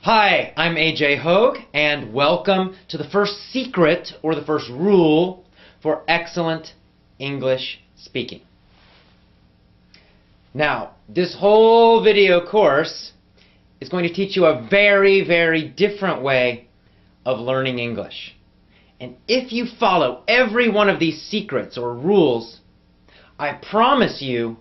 Hi, I'm AJ Hogue, and welcome to the first secret or the first rule for excellent English speaking. Now, this whole video course is going to teach you a very, very different way of learning English. And if you follow every one of these secrets or rules, I promise you,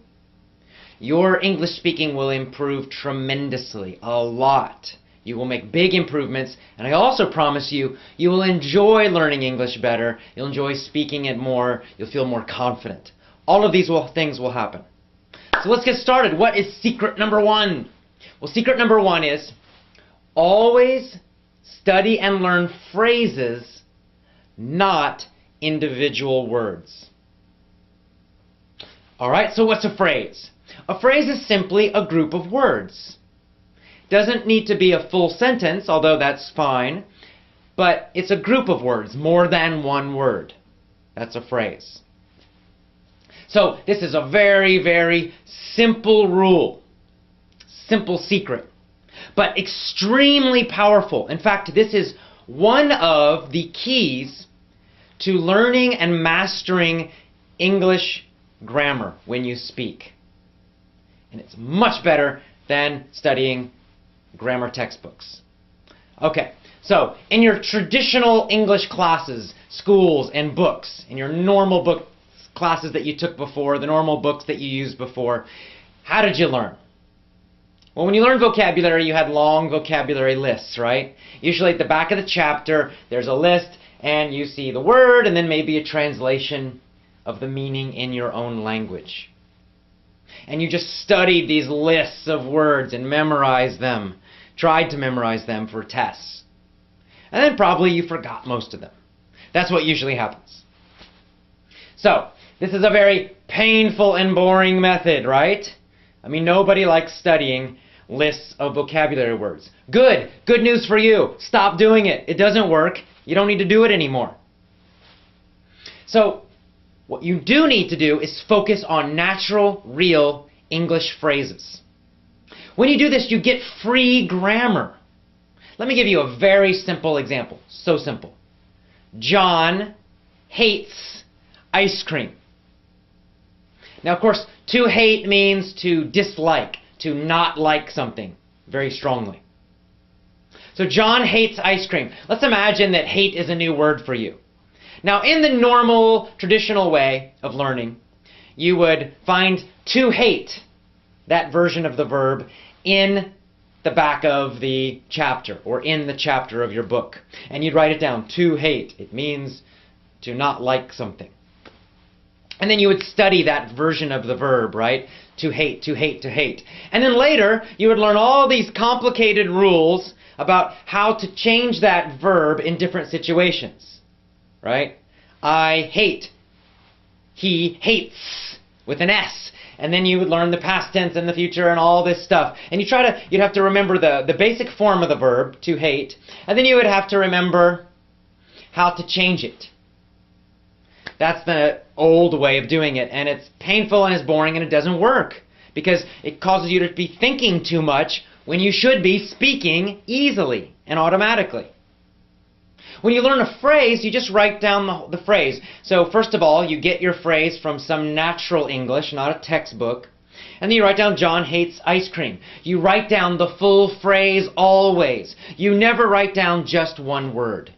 your English speaking will improve tremendously, a lot. You will make big improvements, and I also promise you, you will enjoy learning English better, you'll enjoy speaking it more, you'll feel more confident. All of these things will happen. So let's get started. What is secret number one? Well, secret number one is always study and learn phrases, not individual words. Alright, so what's a phrase? A phrase is simply a group of words. Doesn't need to be a full sentence, although that's fine, but it's a group of words, more than one word. That's a phrase. So this is a very, very simple rule, simple secret, but extremely powerful. In fact, this is one of the keys to learning and mastering English grammar when you speak. And it's much better than studying grammar textbooks. Okay, so in your traditional English classes, schools, and books, in your normal book classes that you took before, the normal books that you used before, how did you learn? Well, when you learned vocabulary, you had long vocabulary lists, right? Usually at the back of the chapter, there's a list, and you see the word, and then maybe a translation of the meaning in your own language. And you just studied these lists of words and memorized them, tried to memorize them for tests. And then probably you forgot most of them. That's what usually happens. So, this is a very painful and boring method, right? I mean, nobody likes studying lists of vocabulary words. Good news for you. Stop doing it. It doesn't work. You don't need to do it anymore. So, what you do need to do is focus on natural, real English phrases. When you do this, you get free grammar. Let me give you a very simple example. So simple. John hates ice cream. Now, of course, to hate means to dislike, to not like something very strongly. So John hates ice cream. Let's imagine that hate is a new word for you. Now, in the normal, traditional way of learning, you would find to hate, that version of the verb, in the back of the chapter or in the chapter of your book. And you'd write it down, to hate. It means to not like something. And then you would study that version of the verb, right? To hate, to hate, to hate. And then later, you would learn all these complicated rules about how to change that verb in different situations. Right? I hate. He hates with an S. And then you would learn the past tense and the future and all this stuff. And you'd have to remember the basic form of the verb, to hate. And then you would have to remember how to change it. That's the old way of doing it. And it's painful and it's boring and it doesn't work. Because it causes you to be thinking too much when you should be speaking easily and automatically. When you learn a phrase, you just write down the phrase. So first of all, you get your phrase from some natural English, not a textbook. And then you write down, John hates ice cream. You write down the full phrase always. You never write down just one word.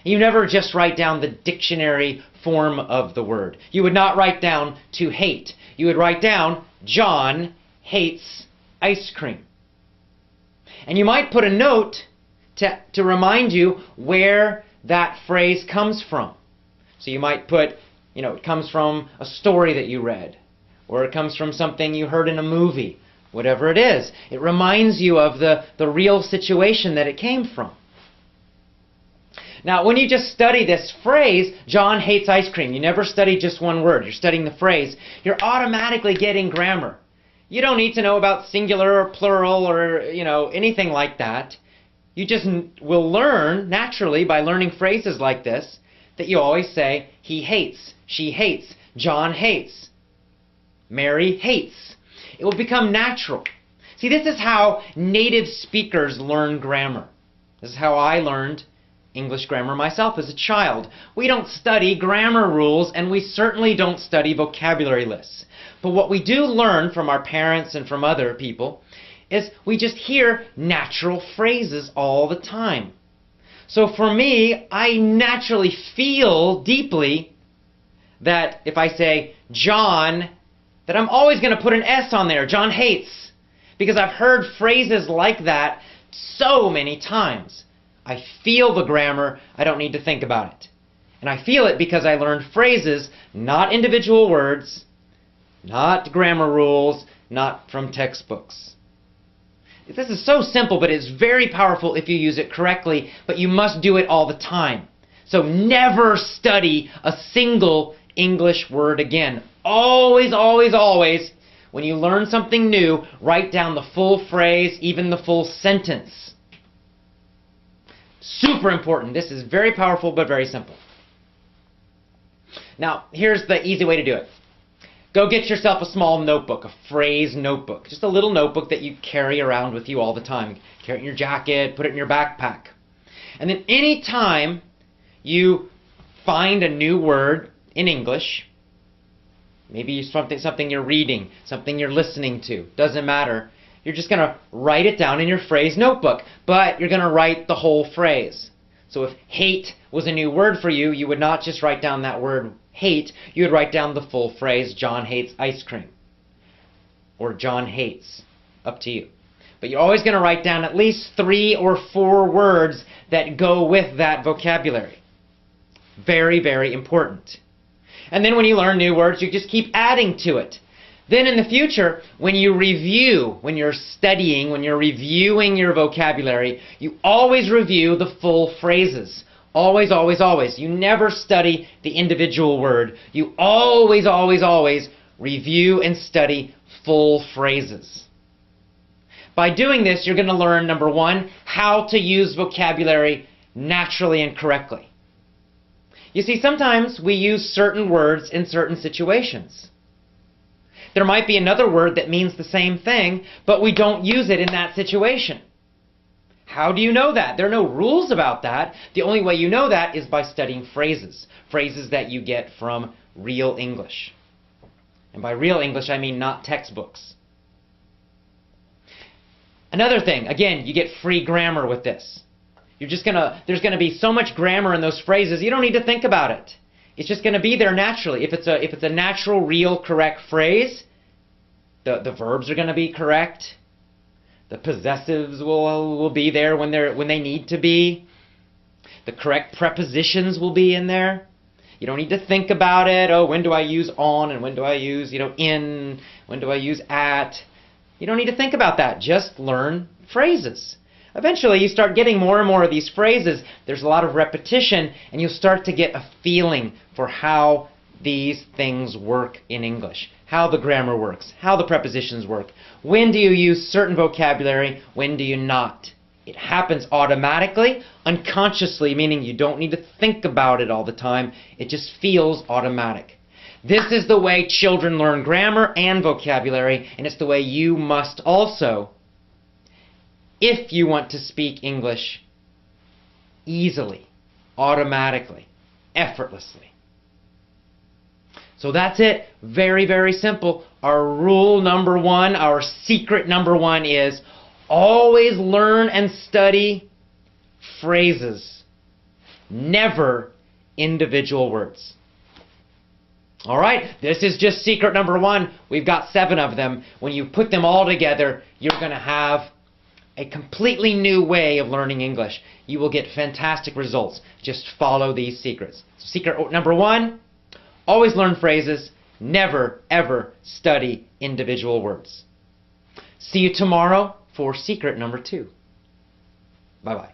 You never just write down the dictionary form of the word. You would not write down to hate. You would write down, John hates ice cream. And you might put a note to remind you where that phrase comes from. So you might put, it comes from a story that you read, or it comes from something you heard in a movie, whatever it is. It reminds you of the real situation that it came from. Now, when you just study this phrase, John hates ice cream, you never study just one word, you're studying the phrase, you're automatically getting grammar. You don't need to know about singular or plural or, anything like that. You just will learn naturally by learning phrases like this that you always say, he hates, she hates, John hates, Mary hates. It will become natural. See, this is how native speakers learn grammar. This is how I learned English grammar myself as a child. We don't study grammar rules, and we certainly don't study vocabulary lists. But what we do learn from our parents and from other people is we just hear natural phrases all the time. So for me, I naturally feel deeply that if I say John, that I'm always going to put an S on there, John hates, because I've heard phrases like that so many times. I feel the grammar, I don't need to think about it. And I feel it because I learned phrases, not individual words, not grammar rules, not from textbooks. This is so simple, but it's very powerful if you use it correctly, but you must do it all the time. So never study a single English word again. Always, always, always, when you learn something new, write down the full phrase, even the full sentence. Super important. This is very powerful, but very simple. Now, here's the easy way to do it. Go get yourself a small notebook, a phrase notebook. Just a little notebook that you carry around with you all the time. Carry it in your jacket, put it in your backpack. And then any time you find a new word in English, maybe something you're reading, something you're listening to, doesn't matter. You're just going to write it down in your phrase notebook, but you're going to write the whole phrase. So if hate was a new word for you, you would not just write down that word hate, you would write down the full phrase, John hates ice cream. Or John hates. Up to you. But you're always going to write down at least 3 or 4 words that go with that vocabulary. Very, very important. And then when you learn new words, you just keep adding to it. Then in the future, when you review, when you're studying, when you're reviewing your vocabulary, you always review the full phrases. Always, always, always. You never study the individual word. You always, always, always review and study full phrases. By doing this, you're going to learn, number 1, how to use vocabulary naturally and correctly. You see, sometimes we use certain words in certain situations. There might be another word that means the same thing, but we don't use it in that situation. How do you know that? There are no rules about that. The only way you know that is by studying phrases. Phrases that you get from real English. And by real English, I mean not textbooks. Another thing, again, you get free grammar with this. There's going to be so much grammar in those phrases, you don't need to think about it. It's just going to be there naturally. If it's a natural, real, correct phrase, the verbs are going to be correct. The possessives will be there when they need to be. The correct prepositions will be in there. You don't need to think about it. Oh, when do I use on and when do I use, in? When do I use at? You don't need to think about that. Just learn phrases. Eventually, you start getting more and more of these phrases. There's a lot of repetition, and you'll start to get a feeling for how these things work in English. How the grammar works, how the prepositions work. When do you use certain vocabulary, when do you not? It happens automatically, unconsciously, meaning you don't need to think about it all the time. It just feels automatic. This is the way children learn grammar and vocabulary, and it's the way you must also, if you want to speak English easily, automatically, effortlessly. So that's it. Very, very simple. Our rule number 1, our secret number 1 is always learn and study phrases. Never individual words. All right, this is just secret number 1. We've got 7 of them. When you put them all together, you're going to have a completely new way of learning English. You will get fantastic results. Just follow these secrets. Secret number 1, always learn phrases. Never, ever study individual words. See you tomorrow for secret number 2. Bye-bye.